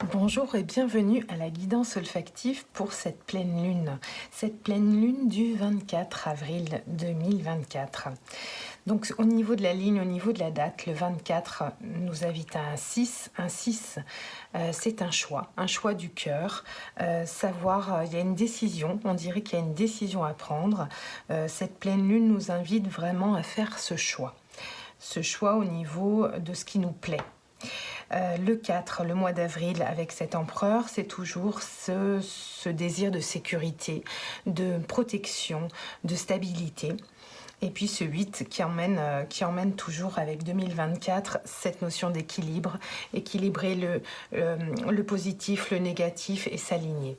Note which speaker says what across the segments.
Speaker 1: Bonjour et bienvenue à la guidance olfactive pour cette pleine lune du 24 avril 2024. Donc au niveau de la ligne, au niveau de la date, le 24 nous invite à un 6. Un 6, c'est un choix du cœur. Il y a une décision, on dirait qu'il y a une décision à prendre. Cette pleine lune nous invite vraiment à faire ce choix au niveau de ce qui nous plaît. Le 4, le mois d'avril, avec cet empereur, c'est toujours ce désir de sécurité, de protection, de stabilité. Et puis ce 8 qui emmène toujours avec 2024 cette notion d'équilibre, équilibrer le positif, le négatif et s'aligner.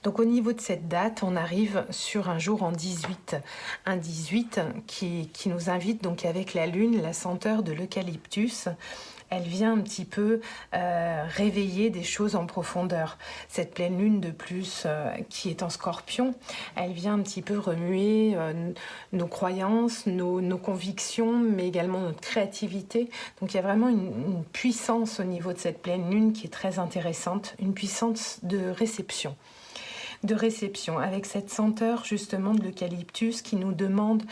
Speaker 1: Donc au niveau de cette date, on arrive sur un jour en 18. Un 18 qui nous invite donc avec la lune, la senteur de l'eucalyptus. Elle vient un petit peu réveiller des choses en profondeur. Cette pleine lune de plus qui est en scorpion, elle vient un petit peu remuer nos croyances, nos convictions, mais également notre créativité. Donc il y a vraiment une puissance au niveau de cette pleine lune qui est très intéressante, une puissance de réception avec cette senteur justement de l'eucalyptus qui nous demande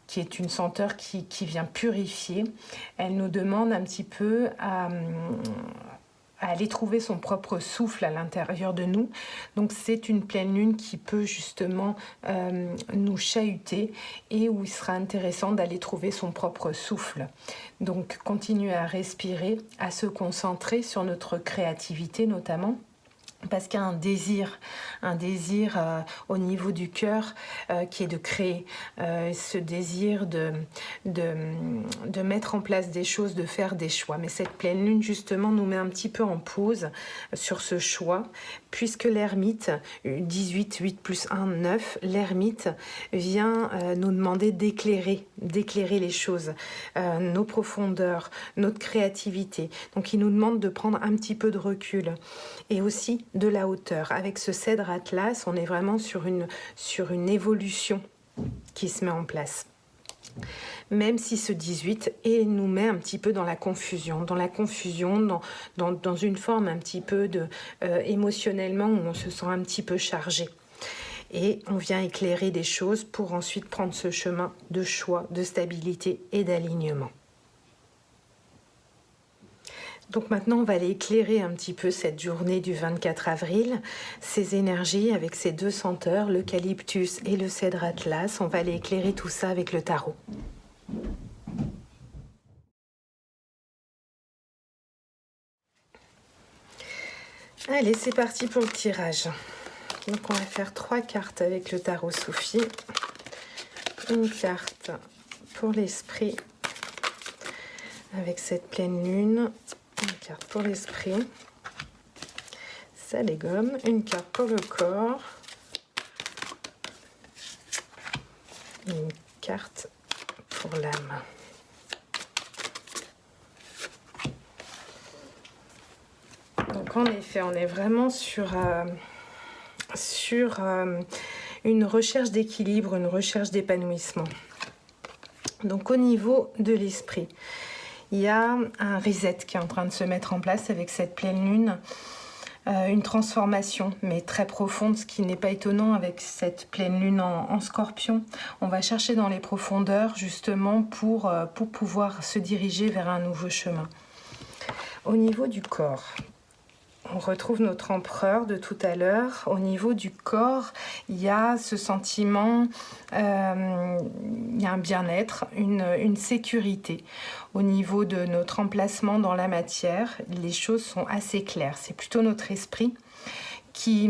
Speaker 1: qui est une senteur qui vient purifier. Elle nous demande un petit peu à aller trouver son propre souffle à l'intérieur de nous. Donc c'est une pleine lune qui peut justement nous chahuter et où il sera intéressant d'aller trouver son propre souffle. Donc continuer à respirer, à se concentrer sur notre créativité notamment. Parce qu'il y a un désir au niveau du cœur qui est de créer, ce désir de mettre en place des choses, de faire des choix. Mais cette pleine lune, justement, nous met un petit peu en pause sur ce choix, puisque l'ermite, 18, 8 plus 1, 9, l'ermite vient nous demander d'éclairer les choses, nos profondeurs, notre créativité. Donc il nous demande de prendre un petit peu de recul et aussi de la hauteur. Avec ce cèdre atlas, on est vraiment sur une évolution qui se met en place. Même si ce 18 nous met un petit peu dans la confusion, dans une forme un petit peu émotionnellement où on se sent un petit peu chargé. Et on vient éclairer des choses pour ensuite prendre ce chemin de choix, de stabilité et d'alignement. Donc maintenant, on va aller éclairer un petit peu cette journée du 24 avril, ces énergies avec ces deux senteurs, l'eucalyptus et le cèdre atlas. On va aller éclairer tout ça avec le tarot. Allez, c'est parti pour le tirage. Donc on va faire 3 cartes avec le tarot Soufi. Une carte pour l'esprit avec cette pleine lune. Une carte pour l'esprit, ça dégomme. Une carte pour le corps, une carte pour l'âme. Donc en effet, on est vraiment sur une recherche d'équilibre, une recherche d'épanouissement. Donc au niveau de l'esprit, il y a un reset qui est en train de se mettre en place avec cette pleine lune, une transformation, mais très profonde, ce qui n'est pas étonnant avec cette pleine lune en scorpion. On va chercher dans les profondeurs justement pour pouvoir se diriger vers un nouveau chemin. Au niveau du corps, on retrouve notre empereur de tout à l'heure. Au niveau du corps, il y a ce sentiment, il y a un bien-être, une sécurité. Au niveau de notre emplacement dans la matière, les choses sont assez claires. C'est plutôt notre esprit qui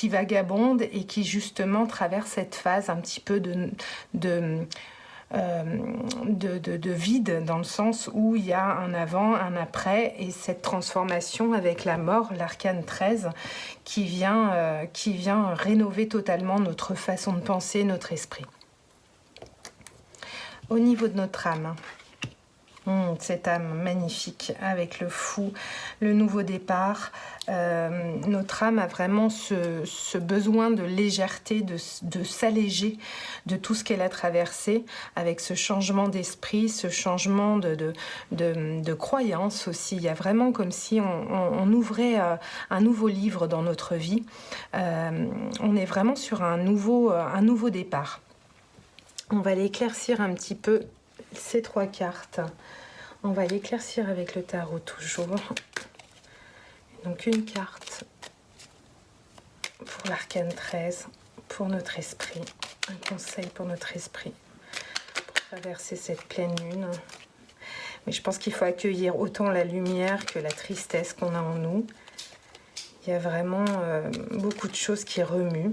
Speaker 1: vagabonde et qui justement traverse cette phase un petit peu de vide, dans le sens où il y a un avant, un après, et cette transformation avec la mort, l'arcane 13, qui vient rénover totalement notre façon de penser, notre esprit. Au niveau de notre âme, Cette âme magnifique avec le fou, le nouveau départ. Notre âme a vraiment ce besoin de légèreté, de s'alléger de tout ce qu'elle a traversé, avec ce changement d'esprit, ce changement de croyance aussi. Il y a vraiment comme si on ouvrait un nouveau livre dans notre vie. On est vraiment sur un nouveau départ. On va l'éclaircir un petit peu, ces 3 cartes. On va l'éclaircir avec le tarot toujours. Donc une carte pour l'arcane 13, pour notre esprit. Un conseil pour notre esprit, pour traverser cette pleine lune. Mais je pense qu'il faut accueillir autant la lumière que la tristesse qu'on a en nous. Il y a vraiment beaucoup de choses qui remuent.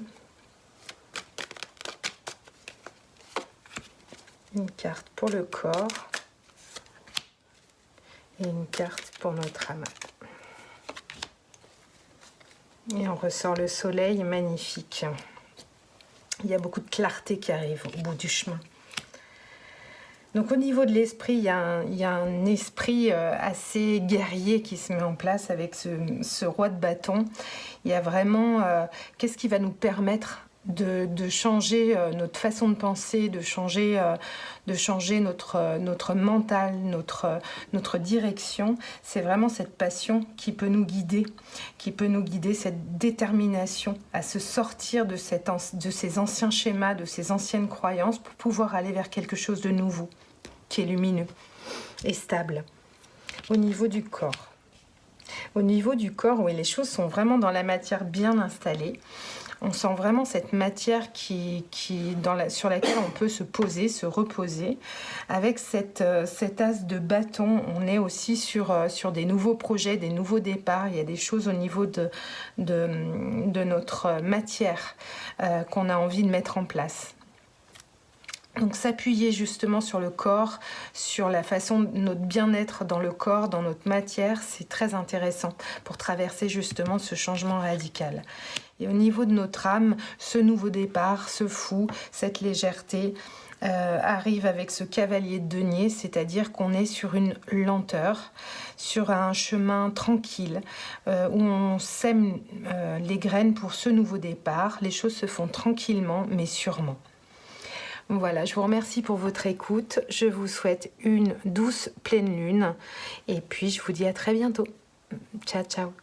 Speaker 1: Une carte pour le corps et une carte pour notre âme. Et on ressort le soleil magnifique. Il y a beaucoup de clarté qui arrive au bout du chemin. Donc au niveau de l'esprit, il y a un esprit assez guerrier qui se met en place avec ce roi de bâton. Il y a vraiment qu'est-ce qui va nous permettre de changer notre façon de penser, de changer notre mental, notre direction. C'est vraiment cette passion qui peut nous guider, cette détermination à se sortir de ces anciens schémas, de ces anciennes croyances pour pouvoir aller vers quelque chose de nouveau, qui est lumineux et stable. Au niveau du corps. Oui, les choses sont vraiment dans la matière bien installée. On sent vraiment cette matière sur laquelle on peut se poser, se reposer. Avec cet as de bâton, on est aussi sur des nouveaux projets, des nouveaux départs. Il y a des choses au niveau de notre matière qu'on a envie de mettre en place. Donc s'appuyer justement sur le corps, sur la façon de notre bien-être dans le corps, dans notre matière, c'est très intéressant pour traverser justement ce changement radical. Et au niveau de notre âme, ce nouveau départ, ce fou, cette légèreté arrive avec ce cavalier de denier, c'est-à-dire qu'on est sur une lenteur, sur un chemin tranquille, où on sème les graines pour ce nouveau départ. Les choses se font tranquillement, mais sûrement. Voilà, je vous remercie pour votre écoute. Je vous souhaite une douce pleine lune. Et puis, je vous dis à très bientôt. Ciao, ciao.